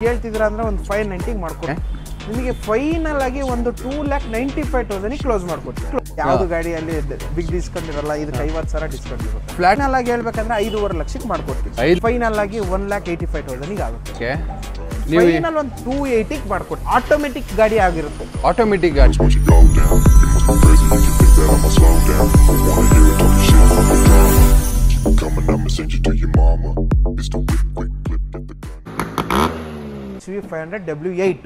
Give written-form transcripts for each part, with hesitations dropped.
ಹೇಳ್ತಿದ್ರ ಅಂದ್ರೆ ಒಂದು 590 ಮಾಡ್ಕೊಡಿ. ನಿಮಗೆ ಫೈನಲ್ ಆಗಿ ಒಂದು 2,95,000 ಕ್ಲೋಸ್ ಮಾಡ್ಕೊಡ್ತೀವಿ. ಯಾವ್ದು ಗಾಡಿಯಲ್ಲಿ ಬಿಗ್ ಡಿಸ್ಕೌಂಟ್ ಇರಲ್ಲ, ಇದಕ್ಕೆ 50,000 ಡಿಸ್ಕೌಂಟ್ ಇರುತ್ತೆ. ಫೈನಲ್ ಆಗಿ ಹೇಳ್ಬೇಕಂದ್ರೆ 5.5 ಲಕ್ಷಕ್ಕೆ ಮಾಡ್ಕೊಡ್ತೀವಿ. ಫೈನಲ್ ಆಗಿ 1,85,000 ಆಗುತ್ತೆ. ಫೈನಲ್ ಒಂದು 280 ಮಾಡ್ಕೊಡ್ತೀವಿ. ಆಟೋಮೆಟಿಕ್ ಗಾಡಿ ಆಗಿರುತ್ತೆ. ಆಟೋಮೆಟಿಕ್ ಗಾಡಿ CV500 W8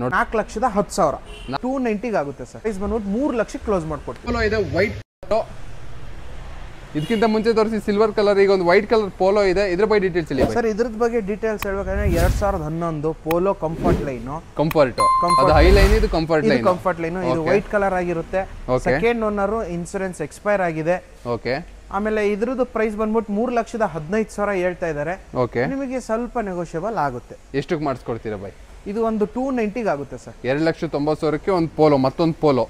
4,10,000 290 ಆಗುತ್ತೆ ಸರ್. ಪ್ರೈಸ್ ಬಂದ್ಬಿಟ್ಟು 3 ಲಕ್ಷಕ್ಕೆ ಕ್ಲೋಸ್ ಮಾಡ್ಕೊಡ್ತೀವಿ. ಪೋಲೋ ಇದೆ ವೈಟ್. ಇದಕ್ಕಿಂತ ಮುಂಚೆ ತೋರಿಸಿ ಸಿಲ್ವರ್ ಕಲರ್, ಈಗ ಒಂದು ವೈಟ್ ಕಲರ್ ಪೋಲೋ ಇದೆ. ಇದ್ರ ಬಗ್ಗೆ ಡೀಟೇಲ್ಸ್ ಹೇಳಿ ಸರ್. ಇದ್ರದ ಬಗ್ಗೆ ಡೀಟೇಲ್ಸ್ ಹೇಳ್ಬೇಕಂದ್ರೆ 2011 ಪೋಲೋ ಕಂಫರ್ಟ್ ಲೈನ್. ಕಂಫರ್ಟ್ ಅದು ಹೈ ಲೈನ್, ಇದು ಕಂಫರ್ಟ್ ಲೈನ್. ಕಂಫರ್ಟ್ ಲೈನ್ ಇದು ವೈಟ್ ಕಲರ್ ಆಗಿರುತ್ತೆ. ಸೆಕೆಂಡ್ ಓನರ್, ಇನ್ಸೂರೆನ್ಸ್ ಎಕ್ಸ್ಪೈರ್ ಆಗಿದೆ. ಓಕೆ. ಆಮೇಲೆ ಇದ್ರದ್ದು ಪ್ರೈಸ್ ಬಂದ್ಬಿಟ್ಟು 3,15,000 ಹೇಳ್ತಾ ಇದ್ದಾರೆ. ಓಕೆ. ನಿಮಗೆ ಸ್ವಲ್ಪ ನೆಗೋಷಿಯಬಲ್ ಆಗುತ್ತೆ. ಎಷ್ಟಕ್ಕೆ ಮಾಡಿಸ್ಕೊಡ್ತೀರಾ ಬೈ? ಇದು ಒಂದು 290 ಆಗುತ್ತೆ ಸರ್. 2,90,000ಕ್ಕೆ ಒಂದು ಪೋಲೋ, ಮತ್ತೊಂದು ಪೋಲೋ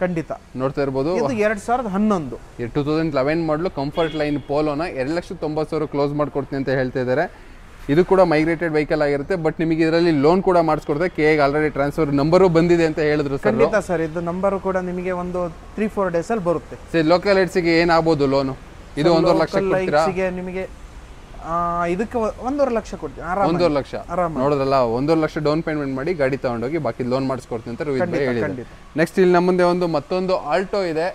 ಖಂಡಿತ ನೋಡ್ತಾ ಇರ್ಬೋದು. ಇದು 2011 2011 ಮಾಡಲು ಕಂಫರ್ಟ್ ಲೈನ್ ಪೋಲೋನ 2,90,000 ಕ್ಲೋಸ್ ಮಾಡ್ಕೊಡ್ತೀನಿ ಅಂತ ಹೇಳ್ತಾ ಇದ್ದಾರೆ. ಇದು ಕೂಡ ಮೈಗ್ರೇಟೆಡ್ ವೆಹಿಕಲ್ ಆಗಿರುತ್ತೆ. ಬಟ್ ನಿಮಗೆ ಇದರಲ್ಲಿ ಲೋನ್ ಕೂಡ ಮಾಡಿಸ್ಕೊಡ್ತಾರೆ. ಕೆಗೆ ಆಲ್ರೆಡಿ ಟ್ರಾನ್ಸ್ಫರ್ ನಂಬರು ಬಂದಿದೆ ಅಂತ ಹೇಳಿದ್ರು ಸರ್. ಖಂಡಿತ ಸರ್. ಇದು ನಂಬರ್ ಕೂಡ ನಿಮಗೆ ಒಂದು 3-4 ಡೇಸ್ ಅಲ್ಲಿ ಬರುತ್ತೆ. ಸರ್ ಲೋಕಲ್ ರೇಟ್ಸ್ಗೆ ಏನಾಗಬಹುದು ಲೋನು? ಇದು 1.5 ಲಕ್ಷ ಕೊಡ್ತೀರಾ? ನಿಮಗೆ ಇದಕ್ಕೆ 1.5 ಲಕ್ಷ ಕೊಡ್ತೀನಿ. 1.5 ಲಕ್ಷ ನೋಡಿದ್ರಲ್ಲ, 1.5 ಲಕ್ಷ ಡೌನ್ ಪೇಮೆಂಟ್ ಮಾಡಿ ಗಾಡಿ ತಗೊಂಡೋಗಿ ಬಾಕಿ ಲೋನ್ ಮಾಡಿಸ್ಕೊಡ್ತೀನಿ ಅಂತ ರೋಹಿತ್ ಭಾಯ್ ಹೇಳಿದ್ರು. ನೆಕ್ಸ್ಟ್ ಇಲ್ಲಿ ನಮ್ಮ ಮುಂದೆ ಮತ್ತೊಂದು ಆಲ್ಟೋ ಇದೆ.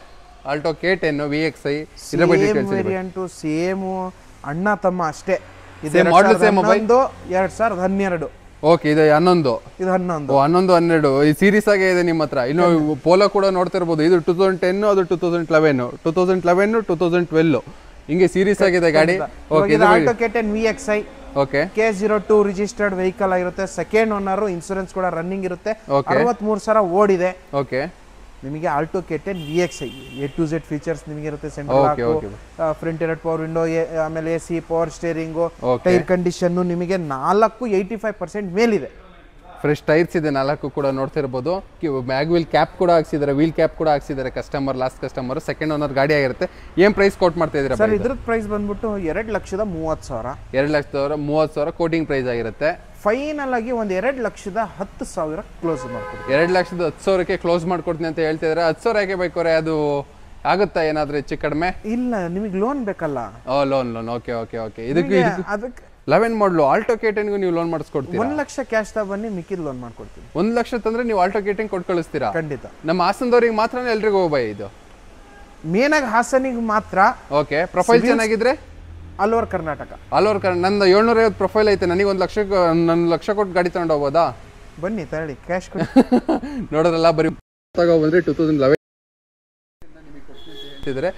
Alto K10 VXi. ಇದ್ರ ಬಗ್ಗೆ ಡೀಟೇಲ್ಸ್ ವೇರಿಯಂಟ್ ಸೇಮ್ ಅಣ್ಣ ತಮ್ಮ ಅಷ್ಟೇ. ಇದು ಮಾಡೆಲ್ ಸೇಮ್ ಮೊಬೈಲ್ 2012. ಓಕೆ. ಇದು 11. ಇದು 11. 12 ಈ ಸೀರೀಸ್ ಆಗೇ ಇದೆ ನಿಮ್ಮ ಹತ್ರ. ಇನ್ನು ಪೋಲೋ ಕೂಡ ನೋಡ್ತಾ ಇರ್ಬೋದು. ಇದು 2010, ಅದು 2011, 2012 ಹಿಂಗೆ ಸೀರೀಸ್ ಆಗಿದೆ ಗಾಡಿ. Okay. Alto K10 VXi. Okay. K02 registered vehicle ಆಗಿರುತ್ತೆ. ಸೆಕೆಂಡ್ ಓನರ್, ಇನ್ಸೂರೆನ್ಸ್ ಕೂಡ ರನ್ನಿಂಗ್ ಇರುತ್ತೆ. 63,000 ಓಡಿದೆ. ಓಕೆ. ನಿಮಗೆ Alto K10 VXi A to Z features ನಿಮಗೆ ಇರುತ್ತೆ. ಸೆಂಟ್ರಲ್ ಫ್ರಂಟ್ ಎರಡ್ ಪವರ್ ವಿಂಡೋ, ಆಮೇಲೆ AC, power steering, tyre condition ನಿಮಗೆ 85% ಮೇಲಿದೆ. ಫ್ರೆಶ್ ಟೈರ್ಸ್ ಇದೆ 4 ಕೂಡ ನೋಡ್ತಾ ಇರ್ಬೋದು. ಮ್ಯಾಗ್ ವೀಲ್ ಕ್ಯಾಪ್ ಕೂಡ ಹಾಕ್ಸಿದ್ದಾರೆ, ವೀಲ್ ಕ್ಯಾಪ್ ಕೂಡ ಹಾಕ್ಸಿದ್ದಾರೆ. Customer, last customer, second owner ಗಾಡಿ ಆಗಿರುತ್ತೆ. ಏನ್ ಪ್ರೈಸ್ ಕೋಟ್ ಮಾಡ್ತಾ ಇದ್ದೀರಾ ಸರ್? ಇದ್ರ ಪ್ರೈಸ್ ಬಂದ್ಬಿಟ್ಟು 2,30,000. 2,30,000 ಕೋಟಿಂಗ್ ಪ್ರೈಸ್ ಆಗಿರುತ್ತೆ. ಫೈನಲ್ ಆಗಿ ಒಂದು 2,10,000 ಕ್ಲೋಸ್ ಮಾಡ್ಕೊಡ್ತೀವಿ. 2,10,000ಕ್ಕೆ ಕ್ಲೋಸ್ ಮಾಡ್ಕೊಡ್ತೀನಿ ಅಂತ ಹೇಳ್ತಾ ಇದ್ದಾರೆ. 10,000 ಯಾಕೆ ಬೇಕೋರೆ? ಅದು ಆಗುತ್ತಾ ಏನಾದ್ರೂ ಹೆಚ್ಚು ಕಡಿಮೆ? ಇಲ್ಲ, ನಿಮಗೆ ಲೋನ್ ಬೇಕಲ್ಲ. ಲೋನ್. Okay okay okay. ಇದಕ್ಕೆ 11 ಮಾಡಲು ಆಲ್ಟೋ K10ಗೂ ನೀವು ಲೋನ್ ಮಾಡಿಸ್ಕೊಡ್ತೀರಾ? 1 ಲಕ್ಷ ಕ್ಯಾಶ್ ಬಂದು ಮಿಕ್ಕಿದ ಲೋನ್ ಮಾಡ್ಕೊಡ್ತೀವಿ. 1 ಲಕ್ಷ ತಂದ್ರೆ ನೀವು ಆಲ್ಟೋ K10 ಕೊಟ್ಟು ಕಳಿಸ್ತೀರಾ? ಖಂಡಿತ. ನಮ್ಮ ಹಾಸನದವ್ರಿಗೆ ಮಾತ್ರ ಎಲ್ರಿಗೂ ಹೋಗ್ಬಾಯ್ ಇದು? ಮೇನ್ ಆಗಿ ಹಾಸನಿಗೆ ಮಾತ್ರ. ಓಕೆ. ಪ್ರೊಫೈಲ್ ಚೆನ್ನಾಗಿದ್ರೆ all over Karnataka. All over Karnataka. ನಂದು 750 ಪ್ರೊಫೈಲ್ ಐತೆ. ನನಗೆ 1 ಲಕ್ಷ ಕೊಟ್ಟು ಗಾಡಿ ತಗೊಂಡು ಹೋಗ್ಬೋದಾ? ಬನ್ನಿ ತಗೊಳ್ಳಿ, ಕ್ಯಾಶ್ ಕೊಡಿ. ನೋಡೋದ್ರಲ್ಲ, ಬರೀ ತಗೊಬಂದ್ರೆ 2011 ಹೇಳ್ತಿದ್ದಾರೆ.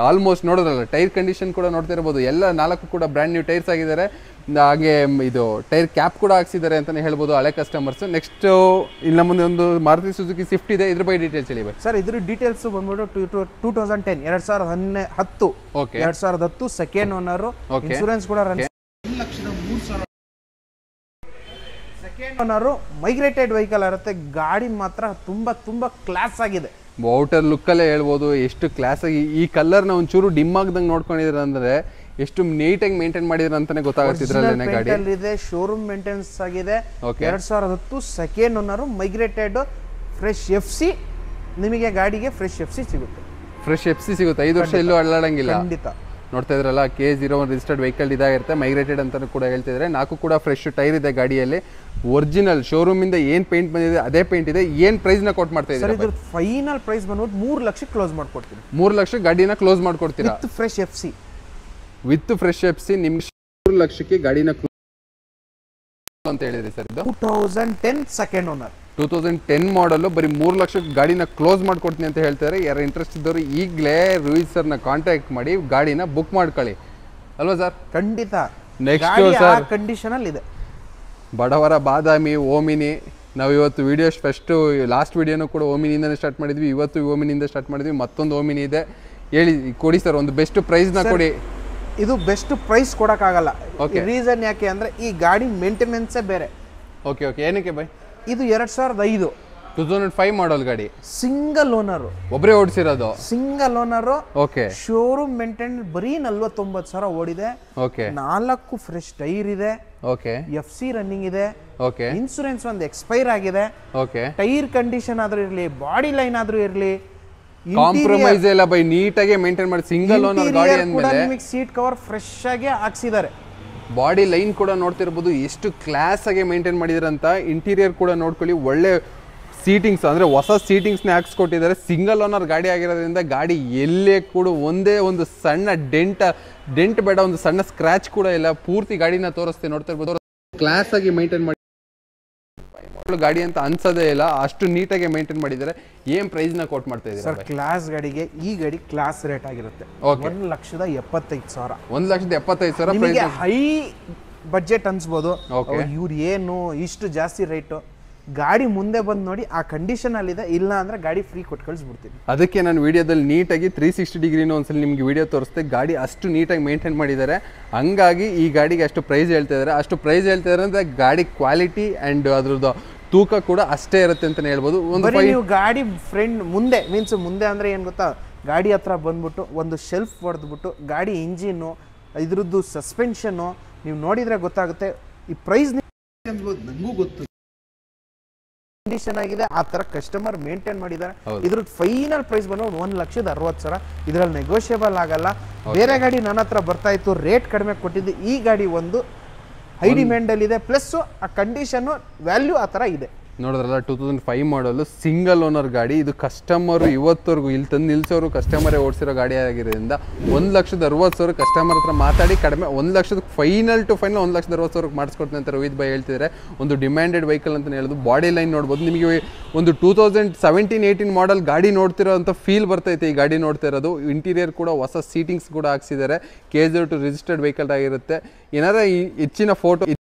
ಆಲ್ಮೋಸ್ಟ್ ನೋಡೋದ್ರಲ್ಲ, ಟೈರ್ ಕಂಡೀಷನ್ ಕೂಡ ನೋಡ್ತಾ ಇರ್ಬೋದು. ಎಲ್ಲ 4 ಕೂಡ ಬ್ರ್ಯಾಂಡ್ ನ್ಯೂ ಟೈರ್ಸ್ ಆಗಿದ್ದಾರೆ. ಹಾಗೆ ಇದು ಟೈರ್ ಕ್ಯಾಪ್ ಕೂಡ ಹಾಕ್ಸಿದ್ದಾರೆ ಅಂತಾನೆ ಹೇಳ್ಬೋದು ಹಳೆ ಕಸ್ಟಮರ್ಸ್. ನೆಕ್ಸ್ಟ್ ಇಲ್ಲಿ ಮುಂದೆ ಒಂದು ಮಾರುತಿ ಸುಜುಕಿ ಸ್ವಿಫ್ಟ್ ಇದೆ. ಇದ್ರ ಬಗ್ಗೆ ಡೀಟೇಲ್ಸ್ ಹೇಳಿ ಸರ್. ಇದ್ರ ಡೀಟೇಲ್ಸ್ ಬಂದ್ಬಿಟ್ಟು 2010 ಓಕೆ. 2010 ಸೆಕೆಂಡ್ ಓನರ್, ಇನ್ಶೂರೆನ್ಸ್ ಕೂಡ run. 1,03,000 second owner, migrated vehicle ಇರುತ್ತೆ. ಗಾಡಿ ಮಾತ್ರ ತುಂಬಾ ಕ್ಲಾಸ್ ಆಗಿದೆ. ಔಟರ್ ಲುಕ್ಕಲ್ಲೇ ಹೇಳ್ಬೋದು ಎಷ್ಟು ಕ್ಲಾಸ್ ಆಗಿ. ಈ ಕಲರ್ನ ಒಂಚೂರು ಡಿಮ್ ಆಗದಂಗೆ ನೋಡ್ಕೊಂಡಿದ್ರೆ ಅಂದ್ರೆ ಎಷ್ಟು ನೀಟಾಗಿ ಮೇಂಟೈನ್ ಮಾಡಿದ್ರೆ ಅಂತಾನೆ ಗೊತ್ತಾಗುತ್ತಿದ್ರಲ್ಲ ಗಾಡಿ. ಇದೆ ಶೋರೂಮ್ ಮೇಂಟೆನೆನ್ಸ್ ಆಗಿದೆ. 2010 second owner, migrated, fresh FC. ನಿಮಗೆ ಗಾಡಿಗೆ ಫ್ರೆಶ್ FC ಸಿಗುತ್ತೆ. ಫ್ರೆಶ್ FC ಸಿಗುತ್ತೆ. 5 ವರ್ಷ ಎಲ್ಲೂ ಅಳ್ಳಾಡಂಗಿಲ್ಲ. ಖಂಡಿತ. ನೋಡ್ತಾ ಇದ್ರಲ್ಲ, K01 ರಿಜಿಸ್ಟರ್ಡ್ ವೆಹಿಕಲ್ ಇದಾಗಿರುತ್ತೆ. ಮೈಗ್ರೇಟೆಡ್ ಅಂತ ಕೂಡ ಹೇಳ್ತಿದ್ರೆ. 4 ಕೂಡ ಫ್ರೆಶ್ ಟೈರ್ ಇದೆ ಗಾಡಿಯಲ್ಲಿ. ಒರಿಜಿನಲ್ ಶೋರೂಮ್ ಇಂದ ಏನ್ ಪೇಂಟ್ ಬಂದಿದೆ ಅದೇ ಪೇಂಟ್ ಇದೆ. ಏನ್ ಪ್ರೈಸ್ ನ ಕೊಟ್ಟು ಮಾಡ್ತಾ ಇದ್ದಾರೆ? ಇದ್ರ ಫೈನಲ್ ಪ್ರೈಸ್ ಬಂದ್ಬಿಟ್ಟು 3 ಲಕ್ಷ ಕ್ಲೋಸ್ ಮಾಡ್ಕೊಡ್ತೀನಿ. 3 ಲಕ್ಷ ಗಾಡಿನ ಕ್ಲೋಸ್ ಮಾಡ್ಕೊಡ್ತೀರಾ? With fresh FC. With fresh FC ನಿಮ್ಗೆ 3 ಲಕ್ಷಕ್ಕೆ ಗಾಡಿನ ಅಂತ ಹೇಳಿದ್ರಿ ಸರ್. ಇದು 2010 ಸೆಕೆಂಡ್ ಓನರ್, 2010 ಮಾಡಲ್. ಬರೀ 3 ಲಕ್ಷಕ್ಕೆ ಗಾಡಿನ ಕ್ಲೋಸ್ ಮಾಡ್ಕೊಡ್ತೀನಿ ಅಂತ ಹೇಳ್ತಾರೆ. ಯಾರು ಇಂಟ್ರೆಸ್ಟ್ ಇದ್ದವರು ಈಗಲೇ ರೋಹಿತ್ ಸರ್ನ ಕಾಂಟ್ಯಾಕ್ಟ್ ಮಾಡಿ ಗಾಡಿನ ಬುಕ್ ಮಾಡ್ಕೊಳ್ಳಿ ಅಲ್ವಾ ಸರ್? ಖಂಡಿತ. ನೆಕ್ಸ್ಟ್ ಸರ್, ಕಂಡೀಷನ್ ಅಲ್ಲಿ ಇದೆ ಬಡವರ ಬಾದಾಮಿ ಓಮಿನಿ. ನಾವು ಇವತ್ತು ವಿಡಿಯೋ ಫಸ್ಟು ಲಾಸ್ಟ್ ವಿಡಿಯೋನು ಕೂಡ ಓಮಿನಿಂದನೇ ಸ್ಟಾರ್ಟ್ ಮಾಡಿದ್ವಿ. ಇವತ್ತು ಓಮಿನಿಂದ ಸ್ಟಾರ್ಟ್ ಮಾಡಿದ್ವಿ. ಮತ್ತೊಂದು ಓಮಿನಿ ಇದೆ. ಹೇಳಿ ಕೊಡಿ ಸರ್, ಒಂದು ಬೆಸ್ಟ್ ಪ್ರೈಸ್ನ ಕೊಡಿ. ಇದು ಬೆಸ್ಟ್ ಪ್ರೈಸ್ ಕೊಡೋಕ್ಕಾಗಲ್ಲ. ರೀಸನ್ ಯಾಕೆ ಅಂದ್ರೆ ಈ ಗಾಡಿ ಮೇಂಟೆನೆನ್ಸೇ ಬೇರೆ. Okay okay. ಏನಕ್ಕೆ ಬೈ? ಇದು 2005 2005 ಮಾಡಲ್ ಗಾಡಿ. ಸಿಂಗಲ್ ಓನರ್, ಒಬ್ಬರೇ ಓಡಿಸಿರೋದು. Single owner. Okay. Showroom maintenance ಬರೀ 49,000 ಓಡಿದೆ. ಓಕೆ. 4 ಫ್ರೆಶ್ ಟೈರ್ ಇದೆ. ಓಕೆ FC ರನ್ನಿಂಗ್ ಇದೆ, ಓಕೆ ಇನ್ಸೂರೆನ್ಸ್ ಒಂದು ಎಕ್ಸ್ಪೈರ್ ಆಗಿದೆ, ಓಕೆ ಟೈರ್ ಕಂಡೀಷನ್ ಆದ್ರೂ ಇರ್ಲಿ, ಬಾಡಿ ಲೈನ್ ಆದ್ರೂ ಇರ್ಲಿ, ಕಾಂಪ್ರಮೈಸ್ ಎಲ್ಲ ಬೈ ನೀಟಾಗಿ ಮೇಂಟೈನ್ ಮಾಡಿ ಸಿಂಗಲ್ ಓನರ್ ಗಾಡಿ ಅಂದ್ಮೇಲೆ ಸೀಟ್ ಕವರ್ ಫ್ರೆಶ್ ಆಗಿ ಹಾಕ್ಸಿದ್ದಾರೆ. ಬಾಡಿ ಲೈನ್ ಕೂಡ ನೋಡ್ತಿರ್ಬೋದು ಎಷ್ಟು ಕ್ಲಾಸ್ ಆಗಿ ಮೇಂಟೈನ್ ಮಾಡಿದಾರೆ ಅಂತ. ಇಂಟೀರಿಯರ್ ಕೂಡ ನೋಡ್ಕೊಳ್ಳಿ, ಒಳ್ಳೆ ಸೀಟಿಂಗ್ಸ್ ಅಂದರೆ ಹೊಸ ಸೀಟಿಂಗ್ಸ್ನೇ ಹಾಕ್ಸ್ಕೊಟ್ಟಿದ್ದಾರೆ. ಸಿಂಗಲ್ ಓನರ್ ಗಾಡಿ ಆಗಿರೋದ್ರಿಂದ ಗಾಡಿ ಎಲ್ಲೇ ಕೂಡ ಒಂದೇ ಒಂದು ಸಣ್ಣ ಡೆಂಟ್ ಬೇಡ, ಒಂದು ಸಣ್ಣ ಸ್ಕ್ರಾಚ್ ಕೂಡ ಇಲ್ಲ. ಪೂರ್ತಿ ಗಾಡಿನ ತೋರಿಸ್ತೀನಿ, ನೋಡ್ತಿರ್ಬೋದು. ಕ್ಲಾಸ್ ಆಗಿ ಮೇಂಟೈನ್ ಮಾಡಿ ಗಾಡಿ ಅಂತ ಅನ್ಸೋದೇ ಇಲ್ಲ, ಅಷ್ಟು ನೀಟಾಗಿ ಮೇಂಟೈನ್ ಮಾಡಿದ್ದಾರೆ. ಏನ್ ಪ್ರೈಸ್ ನ ಕೋಟ್ ಮಾಡ್ತಾ ಇದ್ದೀರಾ ಸರ್? ಕ್ಲಾಸ್ ಗಾಡಿಗೆ ಈ ಗಾಡಿ ಕ್ಲಾಸ್ ರೇಟ್ ಆಗಿರುತ್ತೆ 1,75,000. 1,75,000 ಹೈ ಬಜೆಟ್ ಅನ್ಸ್ಬೋದು, ಇವ್ರು ಏನು ಇಷ್ಟು ಜಾಸ್ತಿ ರೇಟು. ಗಾಡಿ ಮುಂದೆ ಬಂದು ನೋಡಿ, ಆ ಕಂಡೀಷನ್ ಅಲ್ಲಿದೆ, ಇಲ್ಲ ಅಂದ್ರೆ ಗಾಡಿ ಫ್ರೀ ಕೊಟ್ಟು ಕಳಿಸ್ಬಿಡ್ತೀನಿ. ಅದಕ್ಕೆ ನಾನು ವಿಡಿಯೋದಲ್ಲಿ ನೀಟಾಗಿ 360 ಡಿಗ್ರಿನೂ ಒಂದ್ಸಲ ನಿಮ್ಗೆ ವಿಡಿಯೋ ತೋರಿಸ್ತೆ. ಗಾಡಿ ಅಷ್ಟು ನೀಟಾಗಿ ಮೇಂಟೈನ್ ಮಾಡಿದ್ದಾರೆ, ಹಂಗಾಗಿ ಈ ಗಾಡಿಗೆ ಅಷ್ಟು ಪ್ರೈಸ್ ಹೇಳ್ತಾ ಇದ್ದಾರೆ. ಅಷ್ಟು ಪ್ರೈಸ್ ಹೇಳ್ತಾ ಇದ್ದಾರೆ ಅಂದ್ರೆ ಗಾಡಿ ಕ್ವಾಲಿಟಿ ಅಂಡ್ ಅದ್ರದ್ದು ತೂಕ ಕೂಡ ಅಷ್ಟೇ ಇರುತ್ತೆ ಅಂತಾನೆ ಹೇಳ್ಬೋದು. ನೀವು ಗಾಡಿ ಫ್ರೆಂಡ್ ಮುಂದೆ ಮೀನ್ಸ್ ಮುಂದೆ ಅಂದ್ರೆ ಏನ್ ಗೊತ್ತಾ, ಗಾಡಿ ಹತ್ರ ಬಂದ್ಬಿಟ್ಟು ಒಂದು ಶೆಲ್ಫ್ ಹೊಡೆದ್ಬಿಟ್ಟು ಗಾಡಿ ಇಂಜಿನ್ನು ಇದ್ರದ್ದು ಸಸ್ಪೆನ್ಷನ್ನು ನೀವು ನೋಡಿದ್ರೆ ಗೊತ್ತಾಗುತ್ತೆ. ಈ ಪ್ರೈಸ್ ನಂಗೂ ಗೊತ್ತು ಕಂಡೀಷನ್ ಆಗಿದೆ, ಆ ತರ ಕಸ್ಟಮರ್ ಮೇಂಟೈನ್ ಮಾಡಿದ್ದಾರೆ. ಇದ್ರದ್ದು ಫೈನಲ್ ಪ್ರೈಸ್ ಬಂದು 1,60,000. ಇದ್ರಲ್ಲಿ ನೆಗೋಷಿಯಬಲ್ ಆಗಲ್ಲ. ಬೇರೆ ಗಾಡಿ ನನ್ನ ಹತ್ರ ಬರ್ತಾ ಇತ್ತು, ರೇಟ್ ಕಡಿಮೆ ಕೊಟ್ಟಿದ್ದು. ಈ ಗಾಡಿ ಒಂದು ಹೈ ಡಿಮ್ಯಾಂಡ್ ಅಲ್ಲಿ ಇದೆ, ಪ್ಲಸ್ ಆ ಕಂಡೀಷನ್ ವ್ಯಾಲ್ಯೂ ಆ ತರ ಇದೆ. ನೋಡಿದ್ರಲ್ಲ, 2005 ಮಾಡಲು ಸಿಂಗಲ್ ಓನರ್ ಗಾಡಿ. ಇದು ಕಸ್ಟಮರ್ ಇವತ್ತವರೆಗೂ ಇಲ್ಲಿ ತಂದು ನಿಲ್ಸೋರು ಕಸ್ಟಮರೇ ಓಡಿಸಿರೋ ಗಾಡಿ ಆಗಿರೋದ್ರಿಂದ 1,60,000 ಕಸ್ಟಮರ್ ಹತ್ರ ಮಾತಾಡಿ ಕಡಿಮೆ 1,00,000 ಫೈನಲ್ ಟು ಫೈನಲ್ 1,60,000 ಮಾಡಿಸ್ಕೊಡ್ತೀನಿ ಅಂತ ರೋಹಿತ್ ಭಾಯ್ ಹೇಳ್ತಿದ್ದಾರೆ. ಒಂದು ಡಿಮ್ಯಾಂಡೆಡ್ ವೆಹಿಕಲ್ ಅಂತ ಹೇಳೋದು. ಬಾಡಿ ಲೈನ್ ನೋಡ್ಬೋದು, ನಿಮಗೆ ಒಂದು 2017-18 ಮಾಡಲ್ ಗಾಡಿ ನೋಡ್ತಿರೋ ಅಂತ ಫೀಲ್ ಬರ್ತೈತೆ ಈ ಗಾಡಿ ನೋಡ್ತಾ ಇರೋದು. ಇಂಟೀರಿಯರ್ ಕೂಡ ಹೊಸ ಸೀಟಿಂಗ್ಸ್ ಕೂಡ ಹಾಕ್ಸಿದ್ದಾರೆ. KZ2 ರಿಜಿಸ್ಟರ್ಡ್ ವೆಹಿಕಲ್ ಆಗಿರುತ್ತೆ. ಏನಾರ ಹೆಚ್ಚಿನ ಫೋಟೋ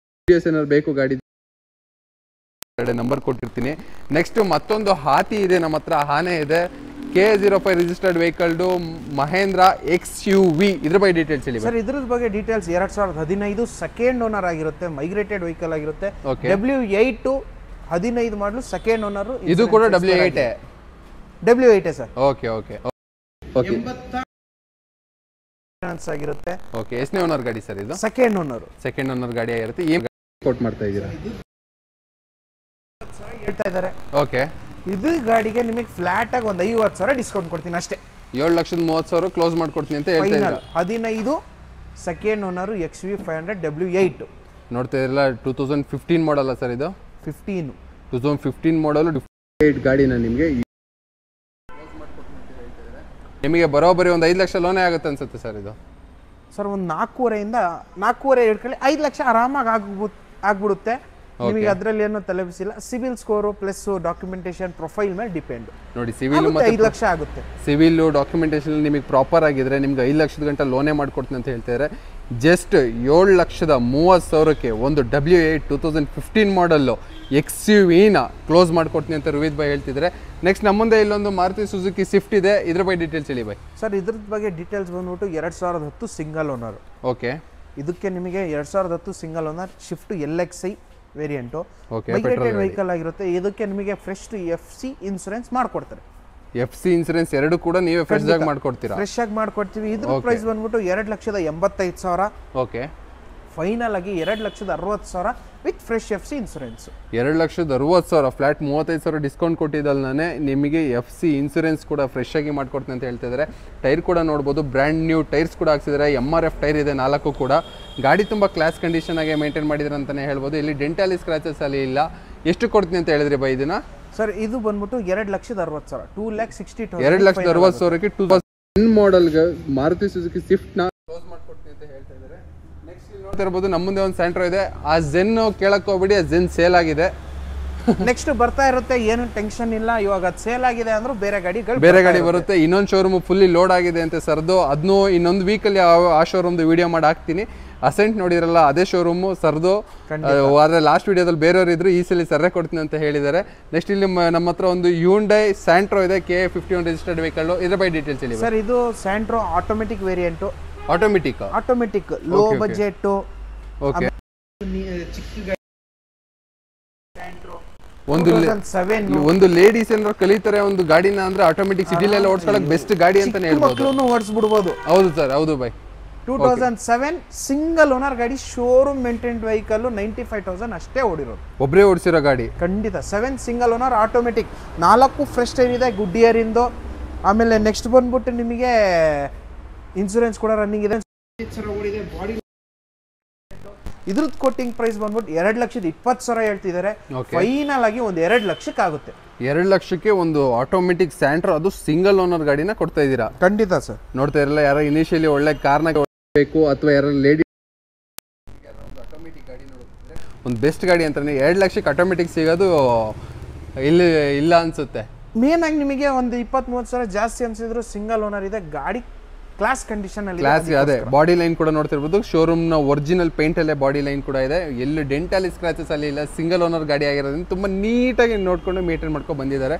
ಏನಾದ್ರು ಬೇಕು ಗಾಡಿ ನಂಬರ್ ಕೊಟ್ಟಿರ್ತೀನಿ. ನೆಕ್ಸ್ಟ್ ಮತ್ತೊಂದು ಹಾತಿ ಇದೆ ನಮ್ಮ ಹತ್ರ, ಆನೆ ಇದೆ. K05 registered vehicle Mahendra XUV. ಇದ್ರ ಬಗ್ಗೆ ಡೀಟೇಲ್ಸ್ ಹೇಳಿ ಸರ್. ಇದ್ರ ಬಗ್ಗೆ ಡೀಟೇಲ್ಸ್ 2015 ಸೆಕೆಂಡ್ ಓನರ್ ಆಗಿರುತ್ತೆ, ಮೈಗ್ರೇಟೆಡ್ ವೆಹಿಕಲ್ ಆಗಿರುತ್ತೆ. W8 15 ಮಾಡಲು ಸೆಕೆಂಡ್ ಓನರ್. ಇದು ಕೂಡ W8 sir. Okay okay okay ಆಗಿರುತ್ತೆ. ಓಕೆ, ಎಷ್ಟನೇ ಓನರ್ ಗಾಡಿ ಸರ್ ಇದು? ಸೆಕೆಂಡ್ ಓನರ್ ಗಾಡಿ ಆಗಿರುತ್ತೆ. ಏನು ಕೋಟ್ ಮಾಡ್ತಾ ಇದ್ದೀರಾ? ಹೇಳ್ತಾ ಇದ್ದಾರೆ. ಓಕೆ, ಇದು ಗಾಡಿಗೆ ನಿಮಗೆ ಫ್ಲಾಟ್ ಆಗಿ ಒಂದು 50,000 ಡಿಸ್ಕೌಂಟ್ ಕೊಡ್ತೀನಿ ಅಷ್ಟೇ. 7,30,000 ಕ್ಲೋಸ್ ಮಾಡ್ಕೊಡ್ತೀನಿ ಅಂತ ಹೇಳ್ತಾ ಇದ್ದಾರೆ. 15 ಸೆಕೆಂಡ್ ಓನರ್ XUV 500 W8 ನೋಡ್ತಾ ಇರಲ್ಲ. 2015 ಮಾಡಲ್ಲ ಸರ್ ಇದು? 2015 ಮಾಡಲು 8 ಗಾಡಿನ ನಿಮಗೆ ಬರೋಬ್ಬರಿ ಒಂದು 5 ಲಕ್ಷ ಲೋನೇ ಆಗುತ್ತೆ ಅನ್ಸುತ್ತೆ ಸರ್ ಇದು? ಸರ್ ಒಂದು 4.5 ಹೇಳ್ಕೊಳ್ಳಿ, 5 ಲಕ್ಷ ಆರಾಮಾಗಿ ಆಗ್ಬಿಡುತ್ತೆ ನಿಮಗೆ. ಅದರಲ್ಲಿ ಏನೋ ತಲೆಬಿಸಿಲ್ಲ. CIBIL score plus documentation profile ಮೇಲೆ ಡಿಪೆಂಡ್. ನೋಡಿ, ಸಿವಿಲ್ 5 ಲಕ್ಷ ಆಗುತ್ತೆ. ಸಿವಿಲ್ ಡಾಕ್ಯುಮೆಂಟೇಶನ್ ನಿಮಗೆ ಪ್ರಾಪರ್ ಆಗಿದ್ರೆ ನಿಮ್ಗೆ 5 ಲಕ್ಷದ ಗಂಟೆ ಲೋನೇ ಮಾಡ್ಕೊಡ್ತೀನಿ ಅಂತ ಹೇಳ್ತಾರೆ. ಜಸ್ಟ್ 7,30,000ಕ್ಕೆ ಒಂದು W8 2015 ಮಾಡಲ್ಲು XUV-ನ ಕ್ಲೋಸ್ ಮಾಡ್ಕೊಡ್ತೀನಿ ಅಂತ ರೋಹಿತ್ ಭಾಯ್ ಹೇಳ್ತಿದ್ರೆ. ನೆಕ್ಸ್ಟ್ ನಮ್ಮ ಮುಂದೆ ಇಲ್ಲೊಂದು ಮಾರುತಿ ಸುಜುಕಿ ಸ್ವಿಫ್ಟ್ ಇದೆ. ಇದ್ರ ಬಗ್ಗೆ ಡೀಟೇಲ್ಸ್ ಹೇಳಿ ಭಾಯ್. ಸರ್, ಇದ್ರದ್ದು ಬಗ್ಗೆ ಡೀಟೇಲ್ಸ್ ಬಂದ್ಬಿಟ್ಟು 2010 ಸಿಂಗಲ್ ಓನರ್. ಓಕೆ, ಇದಕ್ಕೆ ನಿಮಗೆ 2010 single owner shift LXI variant, migrated vehicle ಆಗಿರುತ್ತೆ. ಇದಕ್ಕೆ ನಿಮಗೆ ಫ್ರೆಶ್ FC ಇನ್ಸೂರೆನ್ಸ್ ಮಾಡ್ಕೊಡ್ತಾರೆ. FC ಇನ್ಸೂರೆನ್ಸ್ ಎರಡು ಕೂಡ ನೀವೇ ಫ್ರೆಶ್ ಆಗಿ ಮಾಡ್ಕೊಡ್ತೀರಾ? ಫ್ರೆಶ್ ಆಗಿ ಮಾಡ್ಕೊಡ್ತೀವಿ. ಇದ್ರ ಪ್ರೈಸ್ ಬಂದ್ಬಿಟ್ಟು 2,85,000. ಓಕೆ, ಫೈನಲ್ ಆಗಿ 2,60,000 with fresh FC insurance. 2,60,000 flat 35,000 discount ಕೊಟ್ಟಿದ್ದಲ್ಲೇ ನಿಮಗೆ FC ಇನ್ಸೂರೆನ್ಸ್ ಕೂಡ ಫ್ರೆಶ್ ಆಗಿ ಮಾಡ್ಕೊಡ್ತೀನಿ ಅಂತ ಹೇಳ್ತಾ ಇದ್ದಾರೆ. ಟೈರ್ ಕೂಡ ನೋಡ್ಬೋದು, ಬ್ರ್ಯಾಂಡ್ ನ್ಯೂ ಟೈರ್ಸ್ ಕೂಡ ಹಾಕ್ಸಿದ್ದಾರೆ. MRF ಟೈರ್ ಇದೆ 4 ಕೂಡ. ಗಾಡಿ ತುಂಬ ಕ್ಲಾಸ್ ಕಂಡೀಷನ್ ಆಗಿ ಮೇಂಟೈನ್ ಮಾಡಿದ್ದಾರೆ ಅಂತಲೇ ಹೇಳ್ಬೋದು. ಇಲ್ಲಿ ಡೆಂಟಲಿ ಸ್ಕ್ರಾಚಸ್ ಅಲ್ಲಿ ಇಲ್ಲ. ಎಷ್ಟು ಕೊಡ್ತೀನಿ ಅಂತ ಹೇಳಿದ್ರಿ ಬೈ ಇದನ್ನ? ಸರ್, ಇದು ಬಂದ್ಬಿಟ್ಟು 2,60,000 2,60,000. 2,60,000ಕ್ಕೆ 2010 ಮಾಡಲ್ಗೆ ಮಾರುತಿ ಸುಜುಕಿ ಸ್ವಿಫ್ಟ್ ನ ಕ್ಲೋಸ್ ಮಾಡ್ಕೊಡ್ತೀನಿ ಅಂತ ಹೇಳ್ತಾ ಇದ್ದಾರೆ. ನೆಕ್ಸ್ಟ್ ನೋಡ್ತಾ ಇರಬಹುದು ನಮ್ಮ ಮುಂದೆ ಒಂದು ಸ್ಯಾಂಟ್ರೋ ಇದೆ. ಆ ಜೆನ್ ಕೇಳಕ್ ಹೋಗ್ಬಿಡಿ, ಆ ಜೆನ್ ಸೇಲ್ ಆಗಿದೆ. ನೆಕ್ಸ್ಟ್ ಬರ್ತಾ ಇರುತ್ತೆ, ಏನು ಟೆನ್ಷನ್ ಇಲ್ಲ. ಇವಾಗ ಅದು ಸೇಲ್ ಆಗಿದೆ ಅಂದ್ರೆ ಬೇರೆ ಗಾಡಿ ಬರುತ್ತೆ. ಇನ್ನೊಂದು ಶೋರೂಮ್ ಫುಲ್ಲಿ ಲೋಡ್ ಆಗಿದೆ ಅಂತ ಸರ್ದು, ಅದನ್ನು ಇನ್ನೊಂದು ವೀಕಲ್ಲಿ ಆ ಶೋರೂಮ್ದು ವಿಡಿಯೋ ಮಾಡಿ ಹಾಕ್ತೀನಿ. ಅಸೆಂಟ್ ನೋಡಿರಲ್ಲ, ಅದೇ ಶೋರೂಮು ಸರ್ದು. ಆದರೆ ಲಾಸ್ಟ್ ವಿಡಿಯೋದಲ್ಲಿ ಬೇರೆಯವರು ಇದ್ರು, ಈ ಸಲ ಸರ್ರೆ ಕೊಡ್ತೀನಿ ಅಂತ ಹೇಳಿದ್ದಾರೆ. ನೆಕ್ಸ್ಟ್ ಇಲ್ಲಿ ನಮ್ಮ ಹತ್ರ ಒಂದು ಹ್ಯುಂಡೈ ಸ್ಯಾಂಟ್ರೋ ಇದೆ, KA51 ರಿಜಿಸ್ಟರ್ಡ್ ವೆಹಿಕಲ್. ಇದ್ರ ಬಗ್ಗೆ ಡೀಟೇಲ್ಸ್ ಹೇಳಿ ಸರ್. ಇದು Santro automatic variant. Automatic low budget. Okay, ಒಂದು ಲೇಡೀಸ್ ಏನಾದ್ರು ಕಲಿತಾರೆ ಒಂದು ಗಾಡಿನ ಅಂದ್ರೆ ಆಟೋಮೆಟಿಕ್ ಸಿಟಿಲೆಲ್ಲ ಓಡಿಸ್ಕೊಳ್ಳೋಕೆ ಬೆಸ್ಟ್ ಗಾಡಿ ಅಂತಾನೆ ಹೇಳ್ಬೋದು. ಓಡಿಸ್ಬಿಡ್ಬೋದು. ಹೌದು ಸರ್, ಹೌದು ಬೈ. 2007 ಸಿಂಗಲ್ ಓನರ್ ಗಾಡಿ, ಶೋರೂಮ್ ಮೇಂಟೈನ್ಡ್ ವೆಹಿಕಲ್, 95,000 ಅಷ್ಟೇ ಓಡಿರೋದು. ಒಬ್ಬರೇ ಓಡಿಸಿರೋ ಗಾಡಿ ಖಂಡಿತ. 7 single owner automatic, 4 fresh tyre ಇದೆ, ಗುಡ್ ಇಯರ್ ಇಂದು. ಆಮೇಲೆ ನೆಕ್ಸ್ಟ್ ಬಂದ್ಬಿಟ್ಟು ನಿಮಗೆ ಇನ್ಸೂರೆನ್ಸ್ ಕೂಡ ರನ್ನಿಂಗ್ ಇದೆ. ಬಾಡಿ ಇದ್ರದ್ದು ಕೋಟಿಂಗ್ ಪ್ರೈಸ್ ಬಂದ್ಬಿಟ್ಟು 2,20,000 ಹೇಳ್ತಿದ್ದಾರೆ. ಫೈನಲ್ ಆಗಿ ಒಂದು 2 ಲಕ್ಷಕ್ಕೆ ಆಗುತ್ತೆ. 2 ಲಕ್ಷಕ್ಕೆ ಒಂದು ಆಟೋಮೆಟಿಕ್ ಸ್ಯಾಂಟ್ರೋ, ಅದು ಸಿಂಗಲ್ ಓನರ್ ಗಾಡಿನ ಕೊಡ್ತಾ ಇದ್ದೀರಾ? ಖಂಡಿತ ಸರ್. ನೋಡ್ತಾ ಇರಲ್ಲ, ಯಾರೋ ಇನಿಷಿಯಲಿ ಒಳ್ಳೆ ಕಾರ್ನ ಬೇಕು ಅಥವಾ ಯಾರೋ ಲೇಡಿ ಒಂದು ಬೆಸ್ಟ್ ಗಾಡಿ ಅಂತಾನೆ 2 ಲಕ್ಷಕ್ಕೆ ಆಟೋಮೆಟಿಕ್ ಸಿಗೋದು ಇಲ್ಲಿ ಇಲ್ಲ ಅನ್ಸುತ್ತೆ. ಮೇನ್ ಆಗಿ ನಿಮಗೆ ಒಂದು 20-30,000 ಜಾಸ್ತಿ ಅನ್ಸಿದ್ರು ಸಿಂಗಲ್ ಓನರ್ ಇದೆ ಗಾಡಿ, ಕ್ಲಾಸ್ ಕಂಡೀಷನ್ ಅಲ್ಲಿ. ಕ್ಲಾಸ್ ಅದೇ ಬಾಡಿ ಲೈನ್ ಕೂಡ ನೋಡ್ತಿರ್ಬೋದು, ಶೋರೂಮ್ ನ ಒರಿಜಿನಲ್ ಪೇಂಟ್ ಅಲ್ಲೇ ಬಾಡಿ ಲೈನ್ ಕೂಡ ಇದೆ, ಎಲ್ಲಿ ಡೆಂಟಲ್ ಸ್ಕ್ರಾಚಸ್ ಅಲ್ಲಿ ಇಲ್ಲ. ಸಿಂಗಲ್ ಓನರ್ ಗಾಡಿ ಆಗಿರೋದ್ರಿಂದ ತುಂಬಾ ನೀಟಾಗಿ ನೋಡ್ಕೊಂಡು ಮೇಂಟೈನ್ ಮಾಡ್ಕೊಂಡು ಬಂದಿದ್ದಾರೆ.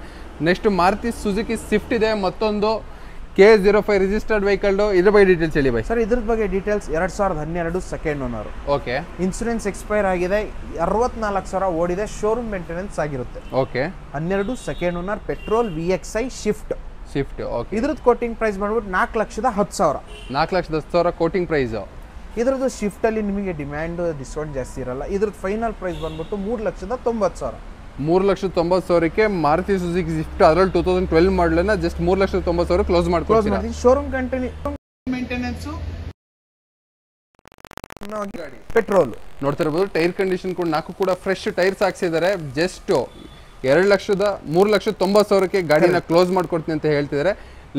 ನೆಕ್ಸ್ಟ್ ಮಾರುತಿ ಸುಜುಕಿ ಸ್ವಿಫ್ಟ್ ಇದೆ, ಮತ್ತೊಂದು K05 ರಿಜಿಸ್ಟರ್ಡ್ ವೆಹಿಕಲ್. ಇದ್ರ ಬಗ್ಗೆ ಡೀಟೇಲ್ಸ್ ಹೇಳಿ ಬೈ. ಸರ್ ಇದ್ರ ಬಗ್ಗೆ details 2012 second owner. Okay. Insurance expire ಆಗಿದೆ, 64,000 ಓಡಿದೆ, ಶೋರೂಮ್ ಮೇಂಟೆನೆನ್ಸ್ ಆಗಿರುತ್ತೆ. Okay. 12 second owner, petrol, VXI shift. Okay. ಇದ್ರದ್ದು ಕೋಟಿಂಗ್ ಪ್ರೈಸ್ ಮಾಡ್ಬಿಟ್ಟು 4,10,000. 4,10,000 ಕೋಟಿಂಗ್ ಪ್ರೈಸ್. ಇದ್ರದ್ದು ಶಿಫ್ಟ್ ಅಲ್ಲಿ ನಿಮಗೆ ಡಿಮ್ಯಾಂಡ್ ಡಿಸ್ಕೌಂಟ್ ಜಾಸ್ತಿ ಇರಲ್ಲ. ಇದ್ರದ್ದು ಫೈನಲ್ ಪ್ರೈಸ್ ಬಂದ್ಬಿಟ್ಟು 3,90,000. 3,90,000ಕ್ಕೆ ಮಾರುತಿ ಸುಜುಕಿ ಸ್ವಿಫ್ಟ್, ಅದರಲ್ಲಿ 2012 ಮಾಡಲನ್ನ ಜಸ್ಟ್ 3,90,000 ಕ್ಲೋಸ್ ಮಾಡ್ಕೊಳ್ತೀವಿ. ಶೋರೂಮ್ ಕಂಟಿನ್ಯೂ ಮೇಂಟೆನೆನ್ಸ್, ಪೆಟ್ರೋಲ್ ನೋಡ್ತಿರ್ಬೋದು. ಟೈರ್ ಕಂಡೀಷನ್ ಕೂಡ 4 ಕೂಡ ಫ್ರೆಶ್ ಟೈರ್ಸ್ ಹಾಕ್ಸಿದ್ದಾರೆ. ಜಸ್ಟ್ 3,90,000ಕ್ಕೆ ಗಾಡಿನ ಕ್ಲೋಸ್ ಮಾಡ್ಕೊಡ್ತೀನಿ ಅಂತ ಹೇಳ್ತಿದ್ದಾರೆ.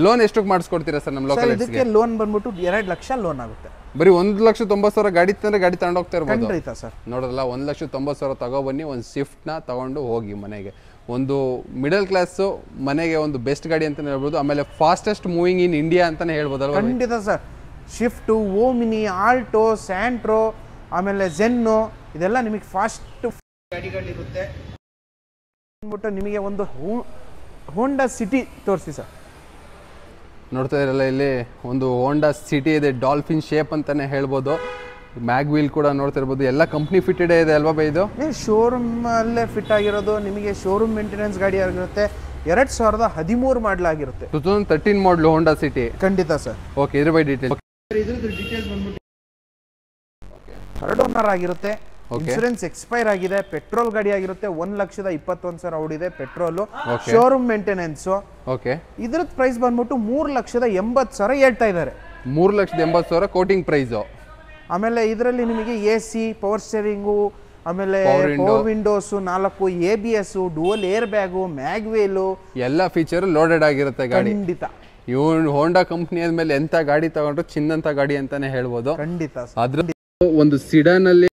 ಲೋನ್ ಎಷ್ಟಕ್ಕೆ ಮಾಡಿಸ್ಕೊಡ್ತೀರಾ ಸರ್ ನಮ್ಮ ಲೋಕಲ್? ಇದಕ್ಕೆ ಲೋನ್ ಬಂದ್ಬಿಟ್ಟು 2 ಲಕ್ಷ ಲೋನ್ ಆಗುತ್ತೆ. ಬರೀ 1,90,000 ಗಾಡಿ ತಂದ್ರೆ ಗಾಡಿ ತಗೊಂಡು ಹೋಗ್ತಾ ಇರ್ಬೋದು. ಖಂಡಿತ ಸರ್. ನೋಡೋದಲ್ಲ, 1,90,000 ತಗೊಬನ್ನಿ, ಒಂದು ಸ್ವಿಫ್ಟ್ನ ತಗೊಂಡು ಹೋಗಿ ಮನೆಗೆ. ಒಂದು ಮಿಡಲ್ ಕ್ಲಾಸು ಮನೆಗೆ ಒಂದು ಬೆಸ್ಟ್ ಗಾಡಿ ಅಂತಲೇ ಹೇಳ್ಬೋದು. ಆಮೇಲೆ ಫಾಸ್ಟೆಸ್ಟ್ ಮೂವಿಂಗ್ ಇನ್ ಇಂಡಿಯಾ ಅಂತಲೇ ಹೇಳ್ಬೋದಲ್ವ? ಖಂಡಿತ sir. Swift, Omni, Alto, Santro, ಆಮೇಲೆ ಜೆನ್ನು, ಇದೆಲ್ಲ ನಿಮಗೆ ಫಾಸ್ಟ್ ಗಾಡಿಗಳಿರುತ್ತೆ. ಅಂದ್ಬಿಟ್ಟು ನಿಮಗೆ ಒಂದು ಹೋಂಡಾ ಸಿಟಿ ತೋರಿಸಿ ಸರ್. ನೋಡ್ತಾ ಇರಲ್ಲ, ಇಲ್ಲಿ ಒಂದು ಹೋಂಡಾ ಸಿಟಿ ಇದೆ, ಡಾಲ್ಫಿನ್ ಶೇಪ್ ಅಂತಾನೆ ಹೇಳ್ಬೋದು. ಮ್ಯಾಗ್ ವೀಲ್ ಕೂಡ ನೋಡ್ತಿರ್ಬೋದು, ಎಲ್ಲ ಕಂಪ್ನಿ ಫಿಟೆಡ್ ಇದೆ ಅಲ್ವಾ ಬೈ? ಇದು ಶೋರೂಮ್ ಅಲ್ಲೇ ಫಿಟ್ ಆಗಿರೋದು, ನಿಮಗೆ ಶೋರೂಮ್ ಮೇಂಟೆನೆನ್ಸ್ ಗಾಡಿ ಆಗಿರುತ್ತೆ. 2013 ಮಾಡಲಾಗಿರುತ್ತೆ. 2013 ಮಾಡಲು ಹೋಂಡಾ ಸಿಟಿ. ಖಂಡಿತ ಸರ್. ಓಕೆ. ಇದ್ರ ಬೈ ಡೀಟೇಲ್ಸ್. ಇದ್ರದ್ದು ಡೀಟೇಲ್ಸ್ ಬಂದ್ಬಿಟ್ಟು 3rd ಓನರ್ ಆಗಿರುತ್ತೆ. ಇನ್ಸೂರೆನ್ಸ್ ಎಕ್ಸ್ಪೈರ್ ಆಗಿದೆ, ಪೆಟ್ರೋಲ್ ಗಾಡಿ ಆಗಿರುತ್ತೆ. 1,21,000 ಓಡಿದೆ ಪೆಟ್ರೋಲ್, ಶೋರೂಮ್ ಮೇಂಟೆನೆನ್ಸ್. ಓಕೆ. ಇದ್ರದ್ದು ಪ್ರೈಸ್ ಬಂದ್ಬಿಟ್ಟು 3,80,000 ಹೇಳ್ತಾ ಇದ್ದಾರೆ. 3,80,000 ಕೋಟಿಂಗ್ ಪ್ರೈಸ್. ಆಮೇಲೆ ಇದರಲ್ಲಿ ನಿಮಗೆ AC, ಪವರ್ ಸ್ಟೇರಿಂಗು, ಆಮೇಲೆ power windows 4, ABS, dual air bag, mag wheel, ಎಲ್ಲ ಫೀಚರ್ ಲೋಡೆಡ್ ಆಗಿರುತ್ತೆ ಗಾಡಿ. ಖಂಡಿತ. ಇವ್ನು ಹೋಂಡಾ ಕಂಪ್ನಿ ಆದ್ಮೇಲೆ ಎಂತ ಗಾಡಿ ತಗೊಂಡ್ರು ಚಿನ್ನಂತ ಗಾಡಿ ಅಂತಾನೆ ಹೇಳ್ಬೋದು. ಖಂಡಿತ. ಅದ್ರ ಒಂದು ಸಿಡನ್ ಅಲ್ಲಿ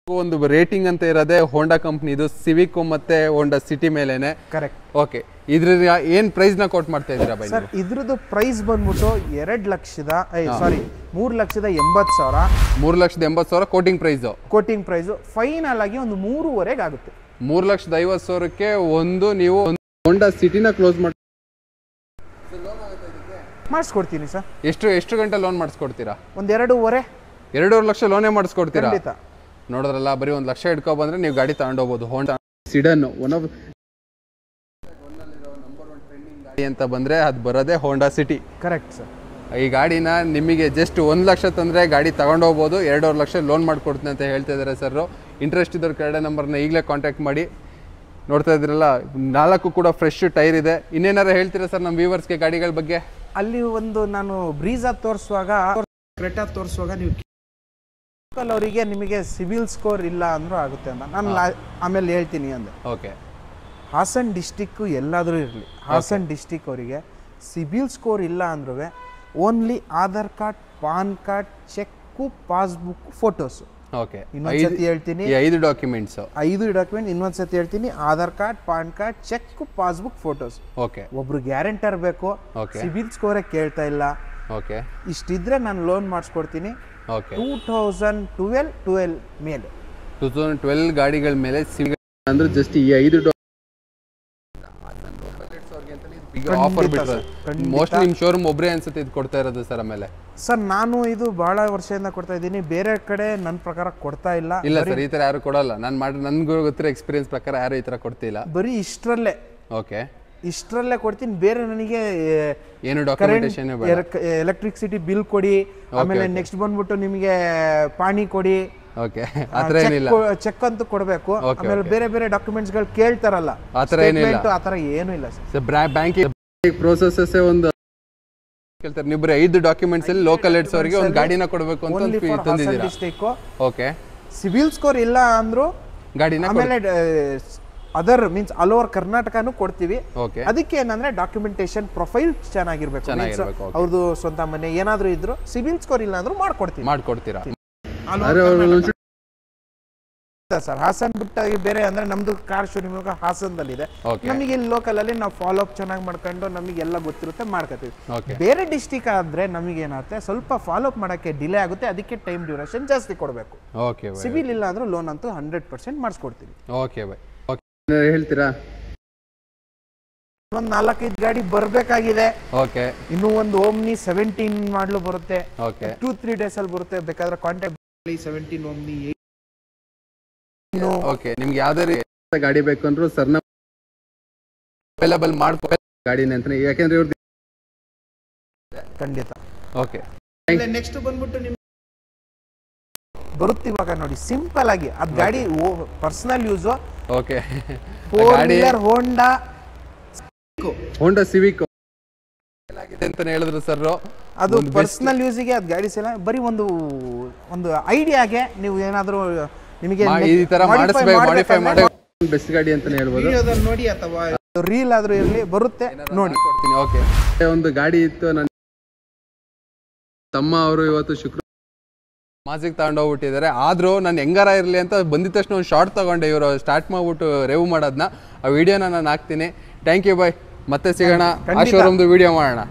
ಒಂದು ರೇಟಿಂಗ್ ಅಂತ ಇರೋದೇ ಹೋಂಡಾ ಕಂಪ್ನಿದು, ಸಿವಿಕ್ ಮತ್ತೆ ಹೋಂಡಾ ಸಿಟಿ ಮೇಲೆನೆ. ಕರೆಕ್ಟ್. ಓಕೆ. ಇದ್ರ ಏನ್ ಪ್ರೈಸ್ ನ ಕೋಟ್ ಮಾಡ್ತಾ ಇದ್ದೀರಾ ಬೈ? ಸರ್ ಇದ್ರದ್ದು ಪ್ರೈಸ್ ಬಂದ್ಬಿಟ್ಟು 3,80,000. 3,80,000 quoting price. Quoting price final ಆಗಿ ಒಂದು 3,500 ಆಗುತ್ತೆ. 3,50,000ಕ್ಕೆ ಒಂದು ನೀವು ಹೋಂಡಾ ಸಿಟಿನ ಕ್ಲೋಸ್ ಮಾಡಿಸ್ಕೊಡ್ತೀನಿ ಸರ್. ಎಷ್ಟು ಗಂಟೆ ಲೋನ್ ಮಾಡಿಸ್ಕೊಡ್ತೀರಾ? ಒಂದು 2.5 ಲಕ್ಷ ಲೋನೇ ಮಾಡಿಸ್ಕೊಡ್ತೀರಾ? ಖಂಡಿತ. ನೋಡಿದ್ರಲ್ಲ, ಬರೀ 1 ಲಕ್ಷ ಇಟ್ಕೊ ಬಂದ್ರೆ ನೀವು ಗಾಡಿ ತಗೊಂಡೋಗ್ಬೋದು. ಹೋಂಡಾ ಸಿಡನ್ ಗಾಡಿ ಅಂತ ಬಂದ್ರೆ ಅದು ಬರೋದೇ ಹೋಂಡಾ ಸಿಟಿ. Correct sir. ಈ ಗಾಡಿನ ನಿಮಗೆ ಜಸ್ಟ್ 1 ಲಕ್ಷ ತಂದ್ರೆ ಗಾಡಿ ತಗೊಂಡೋಗ್ಬೋದು. 2.5 ಲಕ್ಷ ಲೋನ್ ಮಾಡ್ಕೊಡ್ತೀನಿ ಅಂತ ಹೇಳ್ತಾ ಇದ್ದಾರೆ ಸರ್. ಇಂಟ್ರೆಸ್ಟ್ ಇದ್ದವ್ರ ಕಡೆ ನಂಬರ್ನ ಈಗಲೇ ಕಾಂಟ್ಯಾಕ್ಟ್ ಮಾಡಿ. ನೋಡ್ತಾ ಇದ್ರಲ್ಲ, 4 ಕೂಡ ಫ್ರೆಶ್ ಟೈರ್ ಇದೆ. ಇನ್ನೇನಾರು ಹೇಳ್ತೀರಾ ಸರ್ ನಮ್ಮ ವ್ಯೂವರ್ಸ್ಗೆ ಗಾಡಿಗಳ ಬಗ್ಗೆ? ಅಲ್ಲಿ ಒಂದು ನಾನು ಬ್ರೀಜಾ ತೋರಿಸುವಾಗ, ಕ್ರೆಟಾ ತೋರಿಸುವಾಗ ನೀವು ಅವರಿಗೆ ನಿಮಗೆ ಸಿವಿಲ್ ಸ್ಕೋರ್ ಇಲ್ಲ ಅಂದ್ರೂ ಆಗುತ್ತೆ ಅಂತ ನಾನು ಆಮೇಲೆ ಹೇಳ್ತೀನಿ ಅಂದೆ. ಓಕೆ. ಹಾಸನ್ ಡಿಸ್ಟಿಕ್ಕು ಎಲ್ಲಾದರೂ ಇರಲಿ, ಹಾಸನ್ ಡಿಸ್ಟಿಕ್ ಅವರಿಗೆ ಸಿಬಿಲ್ ಸ್ಕೋರ್ ಇಲ್ಲ ಅಂದ್ರೂ only Aadhaar card, PAN card, cheque, passbook, photos. Okay. ಇನ್ನೊಂದ್ಸತಿ ಹೇಳ್ತೀನಿ, 5 ಡಾಕ್ಯುಮೆಂಟ್ಸ್. 5 ಡಾಕ್ಯುಮೆಂಟ್ ಇನ್ನೊಂದ್ಸತಿ ಹೇಳ್ತೀನಿ: Aadhaar card, PAN card, cheque, passbook, photos. Okay. ಒಬ್ರು ಗ್ಯಾರಂಟರ್ ಬೇಕು, ಸಿಬಿಲ್ ಸ್ಕೋರೇ ಕೇಳ್ತಾ ಇಲ್ಲ. ಓಕೆ. ಇಷ್ಟಿದ್ರೆ ನಾನು ಲೋನ್ ಮಾಡಿಸ್ಕೊಡ್ತೀನಿ. ಓಕೆ. 2012 ಮೇಲೆ 2012 ಗಾಡಿಗಳ ಮೇಲೆ ಸಿವಿಲ್ ಅಂದ್ರೆ ಜಸ್ಟ್ ಈ 5 ಆಫರ್ ಬಿಟ್ಟರೆ ಮೋಸ್ಟ್ಲಿ ನಿಮ್ಮ ಶೋರೂಮ್ ಒಬ್ಬರೇ ಅನ್ಸುತ್ತೆ ಇದು ಕೊಡ್ತಾ ಇರೋದು ಸರ್. ಆಮೇಲೆ ಸರ್ ನಾನು ಇದು ಬಹಳ ವರ್ಷದಿಂದ ಕೊಡ್ತಾ ಇದ್ದೀನಿ, ಬೇರೆ ಕಡೆ ನನ್ನ ಪ್ರಕಾರ ಕೊಡ್ತಾ ಇಲ್ಲ. ಇಲ್ಲ ಸರ್, ಈ ತರ ಯಾರು ಕೊಡಲ್ಲ. ನಾನು ನನ್ಗೂ ಗೊತ್ತಿರೋ ಎಕ್ಸ್ಪೀರಿಯನ್ಸ್ ಪ್ರಕಾರ ಯಾರು ಈ ತರ ಕೊಡ್ತಿಲ್ಲ. ಬರೀ ಇಷ್ಟರಲ್ಲೇ. ಓಕೆ. ಇಷ್ಟರಲ್ಲೇ ಕೊಡ್ತೀನಿ, ಬೇರೆ ನನಗೆ ಏನು ಡಾಕ್ಯುಮೆಂಟೇಶನ್ ಎಲೆಕ್ಟ್ರಿಸಿಟಿ ಬಿಲ್ ಕೊಡಿ, ಆಮೇಲೆ ನೆಕ್ಸ್ಟ್ ಬಂದ್ಬಿಟ್ಟು ನಿಮಗೆ ಪಾಣಿ ಕೊಡಿ, ಓಕೆ ಆತರ ಏನಿಲ್ಲ, ಚೆಕ್ ಅಂತೂ ಕೊಡಬೇಕು, ಆಮೇಲೆ ಬೇರೆ ಬೇರೆ ಡಾಕ್ಯುಮೆಂಟ್ಸ್ ಗಳು ಕೇಳ್ತಾರಲ್ಲ, ಆತರ ಏನಿಲ್ಲ, ಆತರ ಏನು ಇಲ್ಲ ಸರ್. ಬ್ಯಾಂಕಿಂಗ್ ಪ್ರೋಸೆಸ್ ಒಂದು ಕೇಳ್ತಾರೆ, ನೀವು ಬರೀ 5 ಡಾಕ್ಯುಮೆಂಟ್ಸ್ ಅಲ್ಲಿ ಲೋಕಲ್ ಹೆಡ್ಸ್ ಅವರಿಗೆ ಒಂದು ಗಾಡಿನ ಕೊಡಬೇಕು ಅಂತ ತಂದಿದ್ದೀರಾ. ಓಕೆ, ಸಿವಿಲ್ ಸ್ಕೋರ್ ಇಲ್ಲ ಅಂದ್ರು ಗಾಡಿನ, ಆಮೇಲೆ ಅದರ್ ಮೀನ್ಸ್ ಆಲ್ ಓವರ್ ಕರ್ನಾಟಕನೂ ಕೊಡ್ತೀವಿ. ಓಕೆ, ಅದಕ್ಕೆ ಏನಂದ್ರೆ ಡಾಕ್ಯುಮೆಂಟೇಶನ್ ಪ್ರೊಫೈಲ್ ಚೆನ್ನಾಗಿರ್ಬೇಕು, ಅವ್ರದ್ದು ಸ್ವಂತ ಮನೆ ಏನಾದ್ರು ಇದ್ರು ಸಿವಿಲ್ ಸ್ಕೋರ್ ಇಲ್ಲ ಅಂದ್ರೂ ಮಾಡ್ಕೊಡ್ತೀರಾ ಸರ್. ಹಾಸನ್ ಬಿಟ್ಟಾಗಿ ಬೇರೆ ಅಂದ್ರೆ ನಮ್ದು ಕಾರ್ ಶೋರೂಮ್ ಹಾಸನದಲ್ಲಿದೆ, ನಮಗೆ ಇಲ್ಲಿ ಲೋಕಲ್ ಅಲ್ಲಿ ನಾವು ಫಾಲೋ ಅಪ್ ಚೆನ್ನಾಗಿ ಮಾಡ್ಕೊಂಡು ನಮಗೆಲ್ಲ ಗೊತ್ತಿರುತ್ತೆ ಮಾಡ್ಕೋತೀವಿ. ಬೇರೆ ಡಿಸ್ಟಿಕ್ ಆದ್ರೆ ನಮಗೆ ಏನಾಗುತ್ತೆ ಸ್ವಲ್ಪ ಫಾಲೋ ಅಪ್ ಮಾಡಕ್ಕೆ ಡಿಲೇ ಆಗುತ್ತೆ, ಅದಕ್ಕೆ ಟೈಮ್ ಡ್ಯೂರೇಷನ್ ಜಾಸ್ತಿ ಕೊಡಬೇಕು. ಸಿವಿಲ್ ಇಲ್ಲ ಅಂದ್ರೂ ಲೋನ್ ಅಂತೂ 100% ಮಾಡಿಸ್ಕೊಡ್ತೀವಿ. ಓಕೆ ಬೈ, ಹೇಳ್ತೀರಾ? ಒಂದ್ 4-5 ಗಾಡಿ ಬರ್ಬೇಕಾಗಿದೆ. ಓಕೆ, ಇನ್ನು ಒಂದು ಓಮ್ನಿ 17 ಮಾಡಲು ಬರುತ್ತೆ, ಓಕೆ 2-3 ಡೇಸ್ ಅಲ್ಲಿ ಬರುತ್ತೆ, ಬೇಕಾದ್ರೆ ಕಾಂಟ್ಯಾಕ್ಟ್ 17 ಓಮ್ನಿ. ಓಕೆ, ನಿಮ್ಗೆ ಯಾವ್ದೇ ರೀತಿ ಗಾಡಿ ಬೇಕು ಅಂದ್ರೂ ಸರ್ನ ಅವೈಲೇಬಲ್ ಮಾಡ್ಕೊ ಗಾಡಿನ ಅಂತ, ಯಾಕೆಂದ್ರೆ ಇವ್ರದ್ದು ಖಂಡಿತ. ಓಕೆ, ನೆಕ್ಸ್ಟ್ ಬಂದ್ಬಿಟ್ಟು ನಿಮ್ಗೆ ಬರುತ್ತೆ ಇವಾಗ ನೋಡಿ, ಸಿಂಪಲ್ ಆಗಿ ಅದ್ ಗಾಡಿ ಪರ್ಸನಲ್ ಯೂಸ್. ಓಕೆ, ಹೋಂಡಾ ಸಿವಿಕ್ ಆಗಿದೆ ಅಂತ ಹೇಳಿದ್ರು ಸರ್. ಅದು ಪರ್ಸನಲ್ ಯೂಸಿಗೆ ಅದ್ ಗಾಡಿ ಸಲ ಬರೀ ಒಂದು ಐಡಿಯಾಗೆ ನೀವು ಏನಾದ್ರು ನಿಮಗೆ ಈ ತರ ಮಾಡಿಫೈ ಮಾಡಿ ಬೆಸ್ಟ್ ಗಾಡಿ ಅಂತಾನೆ ಹೇಳ್ಬೋದು. ವಿಡಿಯೋದಲ್ಲಿ ನೋಡಿ ಅಥವಾ ರೀಲ್ ಆದ್ರೂ ಇರಲಿ ಬರುತ್ತೆ ನೋಡಿ ಕೊಡ್ತೀನಿ. ಓಕೆ, ಒಂದು ಗಾಡಿ ಇತ್ತು, ನನ್ನ ತಮ್ಮ ಅವರು ಇವತ್ತು ಶುಕ್ರವಾರ ಮಾಜಿಗೆ ತಗೊಂಡೋಗ್ಬಿಟ್ಟಿದ್ದಾರೆ. ಆದ್ರೂ ನಾನು ಹೆಂಗಾರ ಇರಲಿ ಅಂತ ಬಂದಿದ ತಕ್ಷಣ ಒಂದು ಶಾರ್ಟ್ ತಗೊಂಡೆ, ಇವರು ಸ್ಟಾರ್ಟ್ ಮಾಡ್ಬಿಟ್ಟು ರೇವ್ ಮಾಡೋದನ್ನ, ಆ ವಿಡಿಯೋನ ನಾನು ಹಾಕ್ತೀನಿ. ಥ್ಯಾಂಕ್ ಯು ಬಾಯ್, ಮತ್ತೆ ಸಿಗೋಣ, ಆ ಶೋರೂಮ್ದು ವಿಡಿಯೋ ಮಾಡೋಣ.